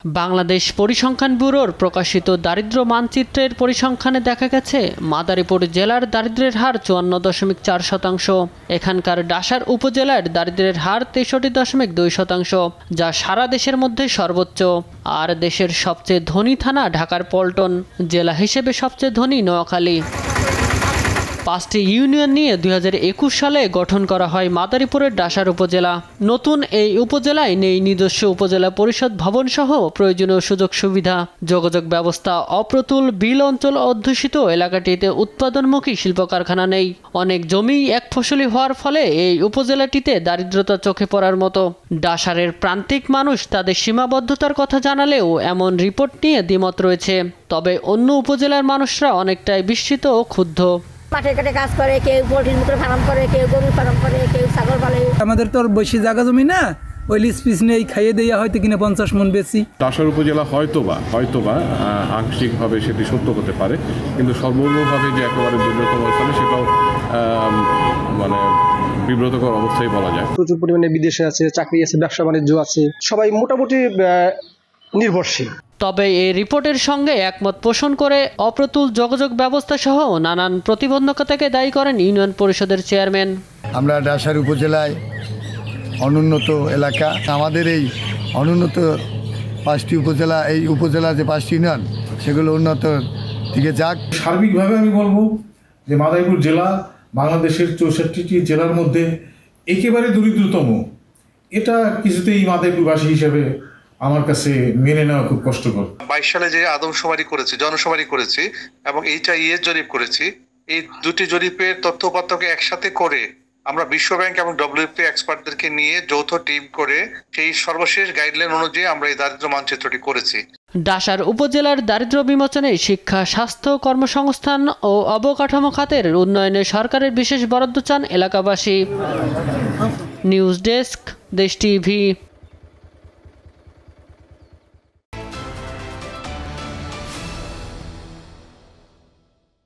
বাংলাদেশ পরিসংখ্যান ব্যুরোর প্রকাশিত দারিদ্র্য মানচিত্রের পরিসংখ্যানে দেখা গেছে মাদারীপুর জেলার দারিদ্র্যের হার ৫৪.৪%। এখানকার ডাসার উপজেলার দারিদ্র্যের হার ৬৩.২%, যা সারা দেশের মধ্যে সর্বোচ্চ। আর দেশের সবচেয়ে ধনী থানা ঢাকার পল্টন, জেলা হিসেবে সবচেয়ে ধনী নোয়াখালী। ৫টি ইউনিয়ন নিয়ে ২০২১ সালে গঠন করা হয় মাদারীপুরের ডাসার উপজেলা। নতুন এই উপজেলায় নেই নিজস্ব উপজেলা পরিষদ ভবন সহ প্রয়োজনীয় সুযোগ সুবিধা। যোগাযোগ ব্যবস্থা অপ্রতুল। বিল অঞ্চল অধ্যুষিত এলাকাটিতে উৎপাদনমুখী শিল্প কারখানা নেই। অনেক জমি এক ফসলি হওয়ার ফলে এই উপজেলাটিতে দারিদ্রতা চোখে পড়ার মতো। ডাসারের প্রান্তিক মানুষ তাদের সীমাবদ্ধতার কথা জানালেও এমন রিপোর্ট নিয়ে দ্বিমত রয়েছে। তবে অন্য উপজেলার মানুষরা অনেকটাই বিস্মিত ও ক্ষুব্ধ। মাঠে ঘাটে কাজ করে, কেউ পোল্ট্রির মুখে ফার্ম করে, কেউ গরু ফার্ম করে, কেউ ছাগল পালে। আমাদের তো আর বেশি জায়গা জমি না, ওই লিজ পিস নেই, খাইয়ে দেওয়া হয়তো কিনা ৫০ মন বেশি। ডাসার উপজেলা হয়তোবা আংশিকভাবে সেটি সত্য হতে পারে, কিন্তু সর্বভাবে যে একেবারে দুর্গতম স্থানে সেটাও মানে বিব্রতকর অবস্থায় বলা যায়। প্রচুর পরিমাণে বিদেশে আছে, চাকরি আছে, ব্যবসা বাণিজ্য আছে, সবাই মোটামুটি নির্ভরশীল। তবে এই রিপোর্টের সঙ্গে একমত পোষণ করে অপ্রতুল যোগাযোগ ব্যবস্থা সহ নানান প্রতিবন্ধকতাকে দায়ী করেন ইউনিয়ন পরিষদের চেয়ারম্যান। আমরা ডাসার উপজেলায় অনুন্নত এলাকা, আমাদের এই অনুন্নত 5টি উপজেলা, এই উপজেলা যে 5টি ইউনিয়ন সেগুলো উন্নত দিকে যাক। সার্বিকভাবে আমি বলবো যে মাদারীপুর জেলা বাংলাদেশের 64টি জেলার মধ্যে একেবারে দরিদ্রতম। এটা কিছুতেই মাদারীপুরবাসী হিসেবে আমার কাছে মেনে নেওয়া খুব কষ্টকর। 22 সালে যে আদমশুমারি করেছি, জনশুমারি করেছি এবং HIS জরিপ করেছি, এই দুটি জরিপের তথ্য উপাত্তকে একসাথে করে আমরা বিশ্ব ব্যাংক এবং WFP এক্সপার্টদেরকে নিয়ে যৌথ টিম করে সেই সর্বশেষ গাইডলাইন অনুযায়ী আমরা এই দারিদ্র্য মানচিত্রটি করেছি। ডাসার উপজেলার দারিদ্র্য বিমোচনে শিক্ষা, স্বাস্থ্য, কর্মসংস্থান ও অবকাঠামো খাতের উন্নয়নে সরকারের বিশেষ বরাদ্দ চান এলাকাবাসী। নিউজ ডেস্ক, দেশ টিভি।